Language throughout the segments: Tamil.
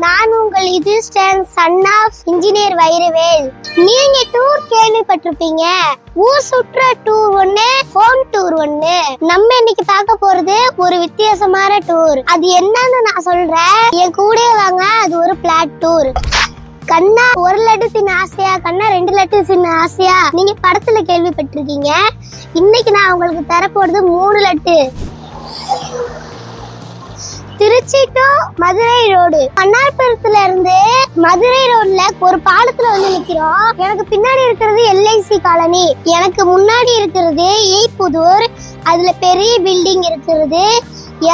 நான் உங்கள் யுதிஷ்டன் சன் ஆஃப் இன்ஜினியர் வைரவேல். நீங்க டூர் கேள்விப்பட்டிருப்பீங்க. ஊர் சுற்ற டூர் ஒண்ணு, ஹோம் டூர் ஒண்ணு. நம்ம இன்னைக்கு பார்க்க போறது ஒரு வித்தியாசமான டூர். அது என்னன்னு நான் சொல்றேன், என் கூட வாங்க. அது ஒரு பிளாட் டூர். கண்ணா 1 லட்டு தின்ன ஆசையா, கண்ணா 2 லட்டு தின்ன ஆசையா, நீங்க படத்துல கேள்விப்பட்டிருக்கீங்க. இன்னைக்கு நான் உங்களுக்கு தரப்போறது 3 லட்டு. Trichy to Madurai road. மன்னார்புரத்துல இருந்து மதுரை ரோட்ல ஒரு பாலத்துல வந்து நிக்கிறோம். எனக்கு பின்னாடி இருக்கிறது LIC காலனி, எனக்கு முன்னாடி இருக்கிறது புதூர். அதுல பெரிய பில்டிங் இருக்கிறது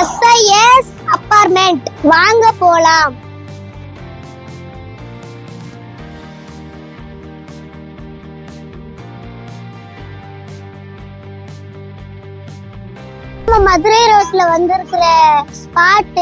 SIS அபார்ட்மெண்ட். வாங்க போலாம். மதுரை ரோட்ல வந்திருக்கிற ஸ்பாட்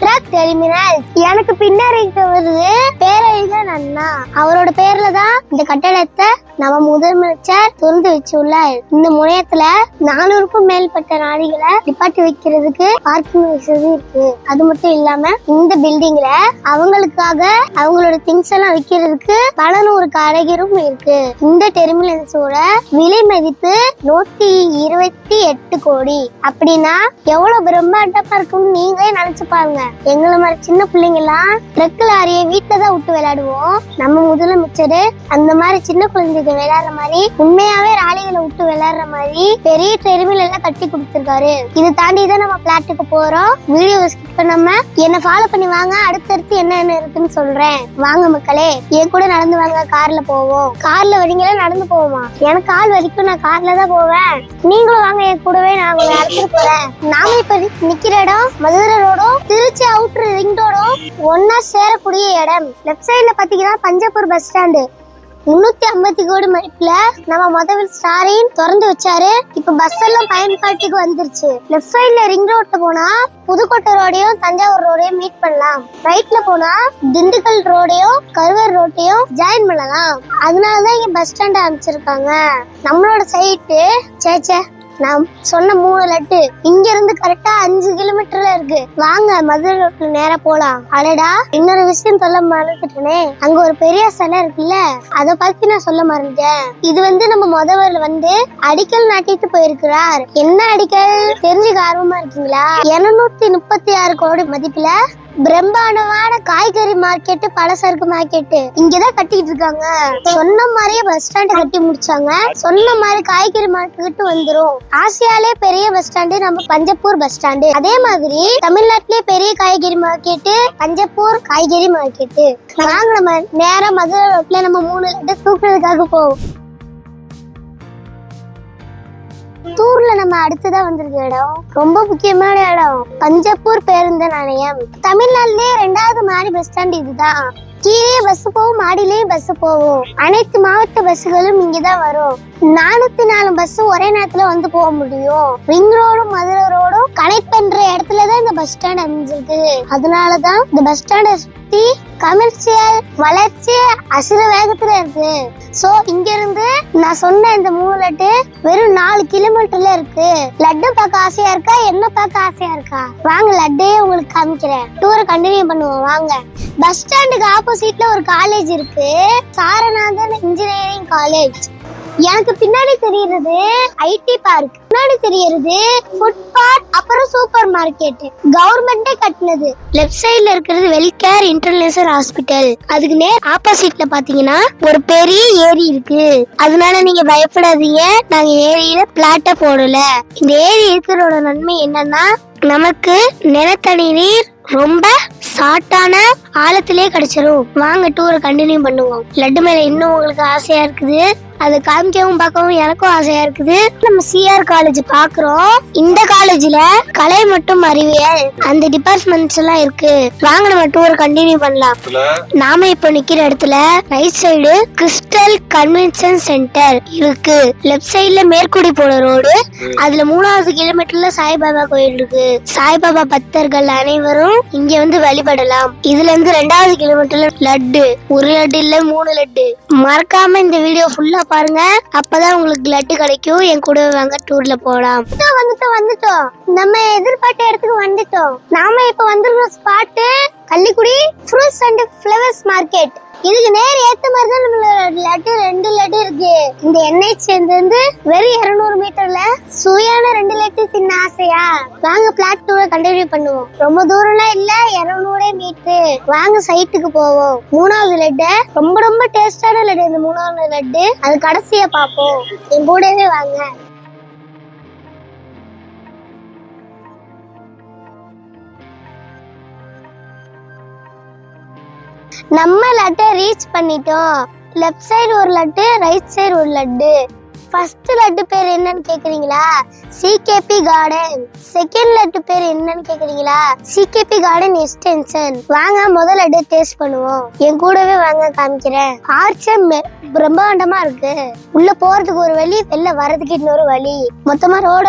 ட்ரக் டெர்மினல். எனக்கு பின்னாடி வருது பேரறிஞர் அண்ணா. அவரோட பேர்ல தான் இந்த கட்டடத்தை நம்ம முதலமைச்சர் திறந்து வச்சுள்ளார். இந்த முனையத்துல 400க்கும் மேற்பட்ட நாடிகளை நிப்பாட்டி வைக்கிறதுக்கு பார்க்கிங் வசதி இருக்கு. அது மட்டும் இல்லாம இந்த பில்டிங்ல அவங்களுக்காக அவங்களோட திங்ஸ் எல்லாம் வைக்கிறதுக்கு பல 100 கடைகளும் இருக்கு. இந்த டெர்மினல்ஸோட விலை மதிப்பு 128 கோடி. அப்படின்னா எவ்வளவு பிரம்மாண்டமா இருக்கும்னு நீங்களே நினைச்சு பாருங்க. எங்களை மாதிரி சின்ன பிள்ளைங்க எல்லாம் ட்ரக் லாரியை வீட்டுலதான் விட்டு விளையாடுவோம். நம்ம முதலமைச்சர் அந்த மாதிரி சின்ன குழந்தைங்க விளையாடுற மாதிரி, உண்மையாவே ராலிகளை விட்டு விளையாடுற மாதிரி பெரிய டெர்மினல் எல்லாம் கட்டி கொடுத்திருக்காரு. இதை தாண்டி தான் நம்ம பிளாட்டுக்கு போறோம். வீடியோ ஸ்கிப் பண்ணாம என்ன ஃபாலோ பண்ணி வாங்க. அடுத்தடுத்து என்ன இருக்குன்னு சொல்றேன். வாங்க மக்களே, என் கூட நடந்து வாங்க. கார்ல போவோம். கார்ல வரீங்களா நடந்து போவோமா? எனக்கு கால் வரைக்கும் நான் கார்ல தான் போவேன். நீங்களும் வாங்க என் கூடவே. நான் உங்களை அழைச்சிட்டு போறேன். நாம இப்ப நிக்கிற இடம் மதுரை ரோடும் திருச்சி அவுட்டர் ரிங் ரோடும் ஒன்னா சேரக்கூடிய இடம். லெப்ட் சைட்ல பாத்தீங்கன்னா பஞ்சப்பூர் பஸ் ஸ்டாண்டு. 350 கோடி மதிப்புல நம்ம முதல் ஸ்டாரின் திறந்து வச்சாரு. இப்ப பஸ் எல்லாம் பயன்பாட்டுக்கு வந்துருச்சு. லெப்ட் சைட்ல ரிங் ரோட்ல போனா புதுக்கோட்டை ரோடையும் தஞ்சாவூர் ரோடையும் மீட் பண்ணலாம். ரைட்ல போனா திண்டுக்கல் ரோடையும் கருவர் ரோட்டையும் ஜாயின் பண்ணலாம். அதனாலதான் இங்க பஸ் ஸ்டாண்ட் அமைச்சிருக்காங்க. நம்மளோட சைட்டு சேச்சே நான் சொன்ன 3 லட்டு இங்க இருந்து கரெக்டா 5 கிலோமீட்டர்ல இருக்கு. வாங்க மதுரை ரோட்ல நேரா போலாம். அடடா, இன்னொரு விஷயம் சொல்ல மறந்துட்டேனே. அங்க ஒரு பெரிய சிலை இருக்குல்ல, அத பத்தி நான் சொல்ல மறந்துட்டேன். இது நம்ம முதல்ல அடிக்கல் நாட்டிட்டு போயிருக்கிறார். என்ன அடிக்கல் தெரிஞ்சுக்க ஆர்வமா இருக்கீங்களா? 236 கோடி மதிப்புல பிரம்மாண்டமான காய்கறி மார்க்கெட், பலசரக்கு மார்க்கெட் இங்கதான் கட்டிட்டு இருக்காங்க. சொன்ன மாதிரியே பஸ் ஸ்டாண்ட் கட்டி முடிச்சாங்க. சொன்ன மாதிரி காய்கறி மார்க்கெட் வந்துரும். ஆசியாலே பெரிய பஸ் ஸ்டாண்டு நம்ம பஞ்சப்பூர் பஸ் ஸ்டாண்டு. அதே மாதிரி தமிழ்நாட்டிலே பெரிய காய்கறி மார்க்கெட் பஞ்சப்பூர் காய்கறி மார்க்கெட். வாங்க நம்ம நேரம் மதுரை ரோட்ல நம்ம 3 லட்டு தூக்குறதுக்காக போவோம். டூர்ல நம்ம அடுத்ததா வந்திருக்க இடம் ரொம்ப முக்கியமான இடம். பஞ்சப்பூர் பேருந்து நிலையம். தமிழ்நாட்டிலே 2வது மாடி பஸ் ஸ்டாண்ட் இதுதான். கீழே பஸ் போகும், மாடியிலேயும் பஸ் போகும். அனைத்து மாவட்ட பஸ்களும் இங்கதான் வரும். 404 பஸ் ஒரே நேரத்துல வந்து போக முடியும். ரிங் ரோடும் மதுரை ரோடும் கனெக்ட் பண்ற இடத்துலதான் இந்த பஸ் ஸ்டாண்ட் அமைஞ்சிருக்கு. அதனாலதான் இந்த பஸ் ஸ்டாண்டை சுத்தி கமர்ஷியல் வளர்ச்சி அசுர வேகத்துல இருக்கு. சோ இங்க இருந்து நான் சொன்ன இந்த 3 லட்டு வெறும் 4 கிலோமீட்டர்ல இருக்கு. லட்டு பார்க்க ஆசையா இருக்கா? என்ன பார்க்க ஆசையா இருக்கா? வாங்க லட்டே உங்களுக்கு காமிக்கிறேன். டூரை கண்டினியூ பண்ணுவோம் வாங்க. பஸ் ஸ்டாண்டுக்கு ஆப்போசிட்ல ஒரு காலேஜ் இருக்கு, சாரநாதன் இன்ஜினியரிங் காலேஜ். எனக்கு பின்னாடி தெரியுறது IT பார்க், பின்னாடி தெரியுறது ஃபுட் பார்க், அப்புறம் சூப்பர் மார்க்கெட். கவர்மெண்டே கட்டினது. லெஃப்ட் சைடுல இருக்கிறது வெல்கேர் இன்டர்நேஷனல் ஹாஸ்பிட்டல். அதுக்கு நேர் ஆப்போசிட்ல பாத்தீங்கன்னா ஒரு பெரிய ஏரி இருக்கு. அதனால நீங்க பயப்படாதீங்க, நாங்க ஏரியில பிளாட்ட போடல. இந்த ஏரி இருக்கிறோட நன்மை என்னன்னா, நமக்கு நிலத்தடி நீர் ரொம்ப ஷார்ட்டான ஆழத்திலே கிடைச்சிரும். வாங்க டூரை கண்டினியூ பண்ணுவோம். லட்டு மேல இன்னும் உங்களுக்கு ஆசையா இருக்குது. அது காமிக்கவும் பார்க்கவும் எனக்கும் ஆசையா இருக்குது. நம்ம CR காலேஜ் பாக்குறோம். இந்த காலேஜ்ல கலை மற்றும் அறிவியல் அந்த டிபார்ட்மெண்ட்ஸ் எல்லாம் இருக்கு. வாங்க நம்ம டூர் கண்டினியூ பண்ணலாம். நாம இப்ப நிக்கிற இடத்துல right side crystal convention centre இருக்கு. லெப்ட் சைடுல மேற்குடி போற ரோடு. அதுல 3வது கிலோமீட்டர்ல சாய்பாபா கோயில் இருக்கு. சாய்பாபா பக்தர்கள் அனைவரும் இங்க வந்து வழிபடலாம். இதுல இருந்து 2வது கிலோமீட்டர்ல லட்டு, 1 லட்டு இல்ல 3 லட்டு. மறக்காம இந்த வீடியோ ஃபுல்லா பாருங்க, அப்பதான் உங்களுக்கு லட்டு கிடைக்கும். என் கூட வாங்க, டூர்ல போலாம். வந்துட்டோம் நம்ம எதிர்பார்த்த இடத்துக்கு வந்துட்டோம். நாம இப்ப வந்திருக்கிற spot Kallikudi fruits and flowers market. இதுக்கு நேர் ஏத்த மாதிரி தான் நம்மளோட லட்டு, 2 லட்டு இருக்கு. இந்த எண்ணெய் சேர்ந்து வெறும் 200 மீட்டர்ல சுவையான 2 லட்டு தின்ன ஆசையா? வாங்க பிளாட் டூரை கண்டினியூ பண்ணுவோம். ரொம்ப தூரம்லாம் இல்ல, 200 மீட்டர். வாங்க சைட்டுக்கு போவோம். 3வது லட்டு ரொம்ப ரொம்ப டேஸ்டான லட்டு. இந்த 3வது லட்டு அது கடைசியா பாப்போம். என் கூடவே வாங்க. நம்ம லட்டை ரீச் பண்ணிட்டோம். லெஃப்ட் சைடு ஒரு லட்டு, ரைட் சைடு ஒரு லட்டு. ஃபர்ஸ்ட் லட்டு பேர் என்னன்னு கேக்குறீங்களா? CKP garden. செகண்ட் லட்டு பேர் என்னன்னு கேக்குறீங்களா? CKP garden extension. வாங்க முதல் லட்டு டேஸ்ட் பண்ணுவோம். என் கூடவே வாங்க, காமிக்கிறேன். ஆர்ச்சம் பிரம்மாண்டமா இருக்கு. உள்ள போறதுக்கு ஒரு வழி, வெளில வரதுக்கு இன்னொரு வழி. மொத்தமா ரோட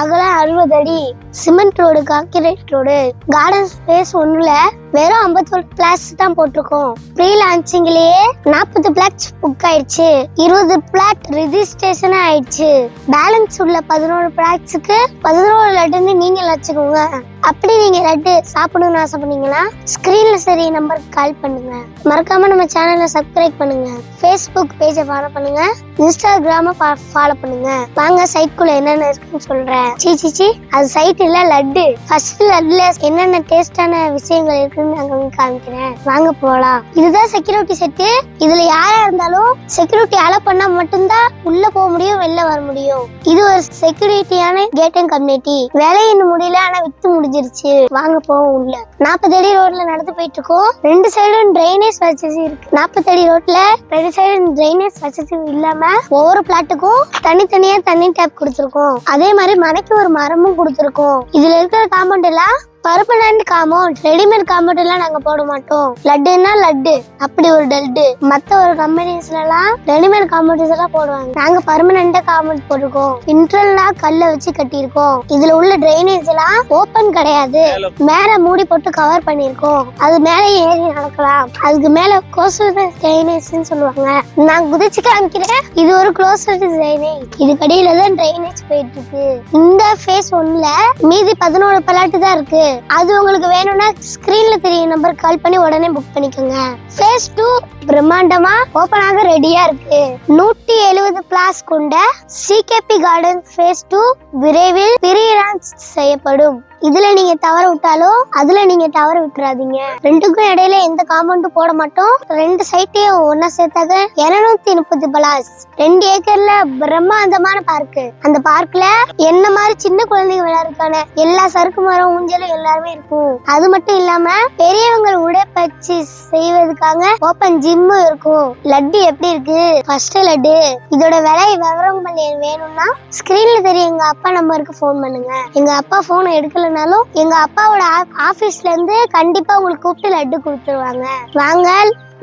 அகலம் 60 அடி. Cement road, concrete road. Garden space ஒண்ணுல வெறும் 51 பிளாட்ஸ் தான் போட்டிருக்கோம். ப்ரீ லான்ச்சிங்லயே 40 பிளாட்ஸ் புக் ஆயிடுச்சு. 20 பிளாட் ரெஜிஸ்ட்ரேஷன் ஆயிடுச்சு. பேலன்ஸ் உள்ள 11 பிளாட்ஸ்க்கு 11 லட்டுன்னு நீங்க வச்சுக்கோங்க. அப்படி நீங்க லட்டு சாப்பிடணும்னு ஆசைப்பட்டீங்கன்னா ஸ்கிரீன்ல சரி நம்பருக்கு கால் பண்ணுங்க. மறக்காம நம்ம சேனலை சப்ஸ்கிரைப் பண்ணுங்க. ஃபேஸ்புக் பேஜை ஃபாலோ பண்ணுங்க. இன்ஸ்டாகிராம ஃபாலோ பண்ணுங்க. வாங்க சைட்குள்ள என்னென்ன இருக்குன்னு சொல்றேன். சீ அது சைட் இல்ல, லட்டு. ஃபர்ஸ்ட் லட்டுல என்னென்ன டேஸ்டான விஷயங்கள் இருக்குன்னு நாங்க காமிக்கிறேன். வாங்க போலாம். இதுதான் செக்யூரிட்டி செட்டு. இதுல யாரா இருந்தாலும் செக்யூரிட்டி அலோ பண்ணா மட்டும்தான் உள்ள போக முடியும், வெளில வர முடியும். இது ஒரு செக்யூரிட்டியான கேட் அண்ட் கம்யூனிட்டி. வேலை இன்னும் முடியல, ஆனா வித்து முடிஞ்சிருச்சு. வாங்க போவோம் உள்ள. 40 அடி ரோட்ல நடந்து போயிட்டு இருக்கோம். 2 சைடும் டிரைனேஜ் வசதி இருக்கு. 40 அடி ரோட்ல 2 சைடும் டிரைனேஜ் வசதி இல்லாம ஒவ்வொரு பிளாட்டுக்கும் தனித்தனியா தண்ணி டேப் கொடுத்துருக்கோம். அதே மாதிரி மனைக்கு ஒரு மரமும் கொடுத்துருக்கோம். இதுல இருக்கிற காம்பவுண்ட் எல்லாம் பர்மனன்ட் காம்பவுண்ட். ரெடிமேட் காம்பவுண்ட் எல்லாம் நாங்க போட மாட்டோம். லட்டுன்னா லட்டு, அப்படி ஒரு லட்டு. மத்த ஒரு கம்பெனிஸ்ல எல்லாம் ரெடிமேட் காம்பவுண்ட்ஸ் எல்லாம் போடுவாங்க. நாங்க பர்மனன்டா காம்பவுண்ட் போட்டிருக்கோம். இன்டர்னலா கல்ல வச்சு கட்டியிருக்கோம். இதுல உள்ள டிரைனேஜ் எல்லாம் ஓபன் கிடையாது. மேல மூடி போட்டு கவர் பண்ணிருக்கோம். அது மேல ஏறி நடக்கலாம். அதுக்கு மேல க்ளோஸ்டு டிரைனேஜ்னு சொல்லுவாங்க. நான் குதிச்சு காமிக்கிறேன். இது ஒரு க்ளோஸ்டு டிரைனேஜ். இதுக்கு அடியில தான் டிரைனேஜ் போயிட்டு இருக்கு. இந்த ஃபேஸ் 1ல மீதி 11 பிளாட் தான் இருக்கு. அது உங்களுக்கு வேணும்னா ஸ்கிரீன்ல தெரிய நம்பர் கால் பண்ணி உடனே புக் பண்ணிக்கோங்க. ஃபேஸ் 2 பிரம்மாண்டமா ஓபன் ஆக ரெடியா இருக்கு. 170 பிளாஸ் கொண்ட சிகேபி கார்டன் ஃபேஸ் 2 விரைவில் லான்ச் செய்யப்படும். இதுல நீங்க தவற விட்டாலும் அதுல நீங்க தவற விட்டுறாதீங்க. ரெண்டுக்கும் இடையில எந்த காம்பவுண்டும் போட மாட்டோம். 2 சைட்டையும் ஒன்னா சேர்த்தாக 230 பிளாஸ். 2 ஏக்கர்ல பிரம்மாண்டமான பார்க். அந்த பார்க்ல என்ன மாதிரி சின்ன குழந்தைங்க விளையாடுறதுக்கான எல்லா சறுக்கு மரம், ஊஞ்சலும் எல்லாருமே இருக்கும். அது மட்டும் இல்லாம பெரியவங்க உடற்பயிற்சி செய்வதற்காக ஓபன் ஜிம்மும் இருக்கும். லட்டு எப்படி இருக்கு? ஃபர்ஸ்ட் லட்டு. இதோட விலை விவரம் வேணும்னா ஸ்கிரீன்ல தெரியும் எங்க அப்பா நம்பருக்கு போன் பண்ணுங்க. எங்க அப்பா போன் எடுக்கல, எங்க அப்பாவோட ஆபீஸ்ல இருந்து கண்டிப்பா உங்களுக்கு கூப்பிட்டு லட்டு கொடுத்துருவாங்க. வாங்க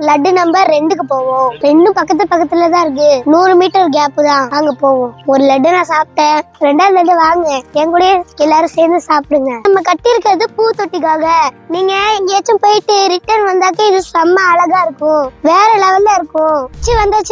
லட்டு நம்பர் 2க்கு போவோம். 2 பக்கத்துல தான் இருக்கு. 100 மீட்டர் கேப் தான். வாங்க போவோம். ஒரு லட்டு நான் சாப்பிட்டேன். 2வது லட்டு வாங்க என் கூட எல்லாரும் சேர்ந்து சாப்பிடுங்க. நம்ம கட்டி இருக்கிறது பூ தொட்டிக்காக. நீங்க எங்கேயாச்சும் போயிட்டு ரிட்டர்ன் வந்தாக்க இது செம்ம அழகா இருக்கும். வேற லெவல்ல இருக்கும்.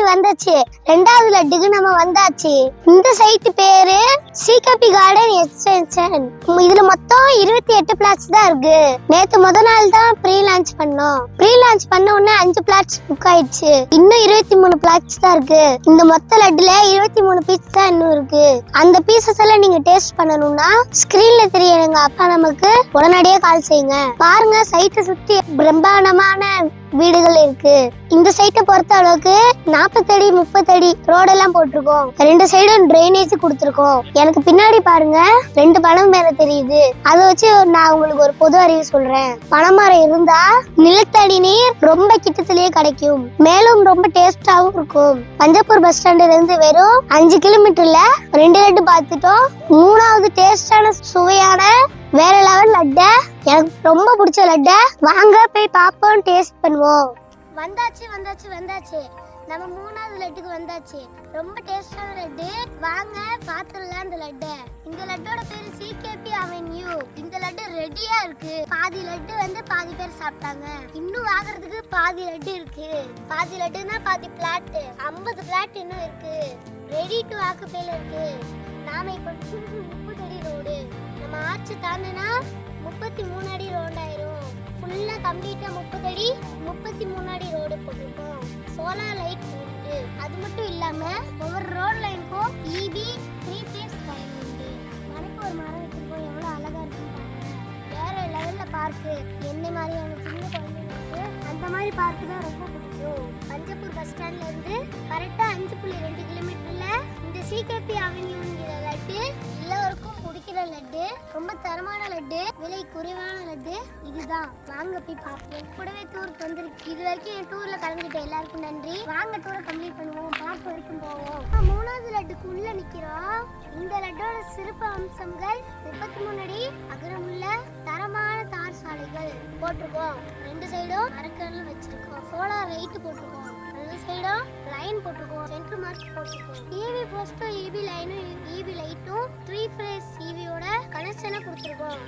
வந்தாச்சு 2வது லட்டுக்கு நம்ம வந்தாச்சு. இந்த சைட் பேரு சிகேபி கார்டன் எக்ஸ்டென்ஷன். இதுல மொத்தம் 28 பிளாட்ஸ் தான் இருக்கு. நேத்து முதல் நாள் தான் ப்ரீ லான்ச் பண்ணோம். ப்ரீ லான்ச் பண்ண உடனே 5 பிளாட்ஸ் புக் ஆயிடுச்சு. இன்னும் 23 பிளாட்ஸ் தான் இருக்கு. இந்த மொத்த லட்டுல 23 பீஸ் தான் இன்னும் இருக்கு. அந்த பீசஸ் எல்லாம் நீங்க டேஸ்ட் பண்ணணும்னா ஸ்கிரீன்ல தெரிய எங்க அப்பா நமக்கு உடனடியே கால் செய்யுங்க. பாருங்க சைட்டை சுத்தி பிரம்மாண்டமான வீடுகள் இருக்கு. இந்த சைட்டை பொறுத்த அளவுக்கு 40 அடி 30 அடி ரோடெல்லாம் போட்டிருக்கோம். 2 சைடும் டிரைனேஜ் கொடுத்துருக்கோம். எனக்கு பின்னாடி பாருங்க 2 பனைமரம் தெரியுது. அதை வச்சு நான் உங்களுக்கு ஒரு பொது அறிவு சொல்றேன். பனைமரம் இருந்தா நிலத்தடி நீர் ரொம்ப கிட்டத்திலேயே கிடைக்கும். மேலும் ரொம்ப டேஸ்டாவும் இருக்கும். பஞ்சப்பூர் பஸ் ஸ்டாண்ட்ல இருந்து வெறும் 5 கிலோமீட்டர்ல 2 லட்டு பார்த்துட்டோம். 3வது டேஸ்டான சுவையான வேற லெவல் லட்ட, எனக்கு ரொம்ப பிடிச்ச லட்ட. வாங்க போய் பாப்போம், டேஸ்ட் பண்ணுவோம். வந்தாச்சு நம்ம மூணாவது லட்டுக்கு வந்தாச்சு. ரொம்ப டேஸ்டான லட்டு. வாங்க பாத்துடலாம் இந்த லட்டு. இந்த லட்டோட பேரு சிகேபி அவென்யூ. இந்த லட்டு ரெடியா இருக்கு. பாதி லட்டு வந்து பாதி பேர் சாப்பிட்டாங்க. இன்னும் வாங்குறதுக்கு பாதி லட்டு இருக்கு. பாதி லட்டுனா பாதி பிளாட். 50 பிளாட் இன்னும் இருக்கு. ரெடி டு ஆக்குபேல இருக்கு. நாம இப்ப 30 அடி ரோடு. நம்ம ஆர்ச் தாண்டினா 33 அடி ரோடு ஆயிரும். ஃபுல்லா கம்ப்ளீட்டா 30 அடி 33 அடி ரோடு போட்டிருக்கோம். சோலார் லைட் உண்டு. அது மட்டும் இல்லாம ஒவ்வொரு ரோட் லைனுக்கும் EB 3 ஃபேஸ் லைன் உண்டு. எனக்கு ஒரு மரம் வச்சிருக்கோம். எவ்வளவு அழகா இருக்குன்னு பாருங்க. வேற லெவல்ல பார்க்கு. என்ன மாதிரியான சின்ன குழந்தைங்களுக்கு அந்த மாதிரி பார்க்கு தான் ரொம்ப பிடிக்கும். பஞ்சப்பூர் பஸ் ஸ்டாண்ட்ல இருந்து கரெக்டா 5.2 கிலோமீட்டர்ல இந்த சிகேபி அவென்யூங்கிற லட்டு எல்லாருக்கும் பிடிக்கிற லட்டு. ரொம்ப தரமான லட்டு, விலை குறைவான லட்டு. இதுதான். வாங்க போய் பார்ப்போம். கூடவே டூருக்கு வந்திருக்கு. இது வரைக்கும் என் டூர்ல கலந்துட்ட எல்லாருக்கும் நன்றி. வாங்க டூரை கம்ப்ளீட் பண்ணுவோம். பார்க் வரைக்கும் போவோம். 3வது லட்டுக்கு உள்ள நிக்கிறோம். இந்த லட்டோட சிறப்பு அம்சங்கள் 33 அடி அகலமுள்ள தரமான தார் சாலைகள் போட்டிருக்கோம். 2 சைடும் மரக்கன்று வச்சிருக்கோம். சோலார் லைட் போட்டிருக்கோம். 2 சைடும் லைன் போட்டிருக்கோம். சென்டர் மார்க் போட்டிருக்கோம். EB போஸ்டும் EB லைனும் EB லைட்டும் 3 ஃபேஸ் EBயோட கனெக்ஷனை கொடுத்துருக்கோம்.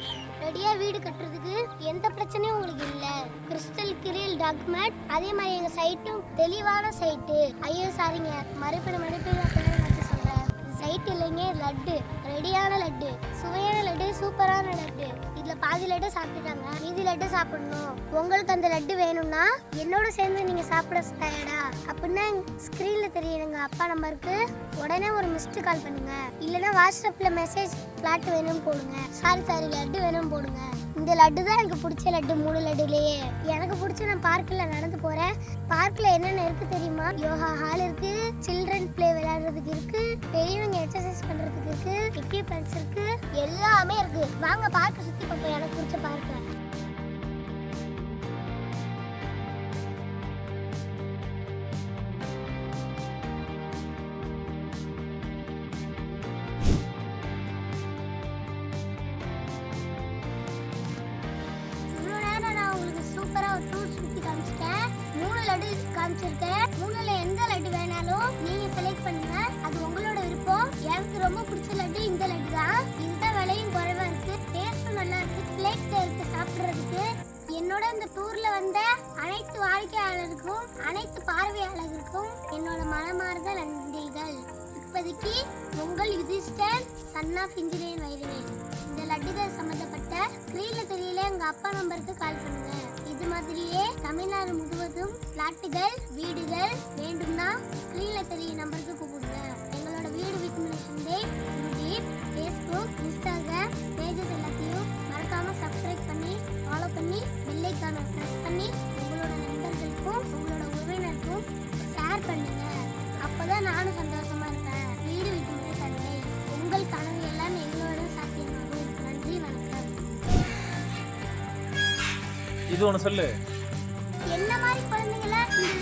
ரெடியா வீடு கட்டுறதுக்கு எந்த பிரச்சனையும் உங்களுக்கு இல்ல. Crystal grill document. அதே மாதிரி எங்க சைட்டும் தெளிவான சைட்டு. ஐயோ சாரிங்க, மறுபடியும் சொல்றேன். சைட் இல்லைங்க, லட்டு. ரெடியான லட்டு, சுவையான லட்டு, சூப்பரான லட்டு. இதுல பாதி லட்டு சாப்பிட்டுட்டாங்க, மீதி லட்டு சாப்பிடணும். உங்களுக்கு அந்த லட்டு வேணும்னா என்னோட சேர்ந்து நீங்க சாப்பிட தயாரா அப்படின்னா ஸ்கிரீன்ல தெரியுங்க அப்பா நம்பருக்கு உடனே ஒரு மிஸ்டு கால் பண்ணுங்க. இல்லைன்னா வாட்ஸ்அப்ல மெசேஜ் பிளாட் வேணும்னு போடுங்க. சாரி லட்டு வேணும்னு போடுங்க. இந்த லட்டு தான் எனக்கு பிடிச்ச லட்டு 3 லட்டுலயே. எனக்கு பிடிச்ச நான் பார்க்ல நடந்து போறேன். பார்க்ல என்னென்ன இருக்கு தெரியுமா? யோகா ஹால் இருக்கு, சில்ட்ரன் பிளே விளையாடுறதுக்கு இருக்கு, பெரியவங்க எக்ஸசைஸ் பண்றதுக்கு இருக்கு, எக்யூப்மெண்ட்ஸ் இருக்கு, எல்லாமே இருக்கு. வாங்க பார்க்க சுத்தி பார்ப்போம். எனக்கு பிடிச்ச பார்க்க. சூப்பரா ஒரு டூர் சுத்தி காமிச்சிட்டேன். 3 லட்டு காமிச்சிருக்கேன். 3ல எந்த லட்டு வேணாலும் நீங்க செலக்ட் பண்ணுங்க. அது உங்களோட விருப்பம். எனக்கு ரொம்ப பிடிச்ச லட்டு இந்த லட்டு தான். இந்த விலையும் குறைவா இருக்கு, டேஸ்டும் நல்லா இருக்கு, பிளேட்ல இருக்கு சாப்பிடுறதுக்கு. என்னோட இந்த டூர்ல வந்த அனைத்து வாடிக்கையாளருக்கும் அனைத்து பார்வையாளர்களுக்கும் என்னோட மனமார்ந்த நன்றிகள். இப்போதைக்கு உங்கள் யுதிஷ்டன் சன் ஆஃப் இன்ஜினியர் வைரவேல். இந்த லட்டுகள் சம்பந்தப்பட்ட ஸ்கிரீன்ல தெரியல எங்க அப்பா நம்பருக்கு கால் பண்ணுங்க. இது மாதிரியே தமிழ்நாடு முழுவதும் பிளாட்டுகள் வீடுகள் வேண்டும்னா ஸ்கிரீன்ல தெரிய நம்பருக்கு கூப்பிடுங்க. எங்களோட வீடு விற்பனை டே யூடியூப், ஃபேஸ்புக், இன்ஸ்டாகிராம் பேஜஸ் எல்லாத்தையும் மறக்காம சப்ஸ்கிரைப் பண்ணி ஃபாலோ பண்ணி பெல் ஐகானை பிரஸ் பண்ணி உங்களோட நண்பர்களுக்கும் உங்களோட உறவினருக்கும் ஷேர் பண்ணுங்க. அப்பதான் நானும் சந்தோஷமா இருப்பேன். வீடு விற்பனை சண்டை உங்கள் கனவு எல்லாம் எங்களோட சாத்தியமாகும். நன்றி, வணக்கம். இது ஒன்று சொல்லு. என்ன மாதிரி குழந்தைங்கள இந்த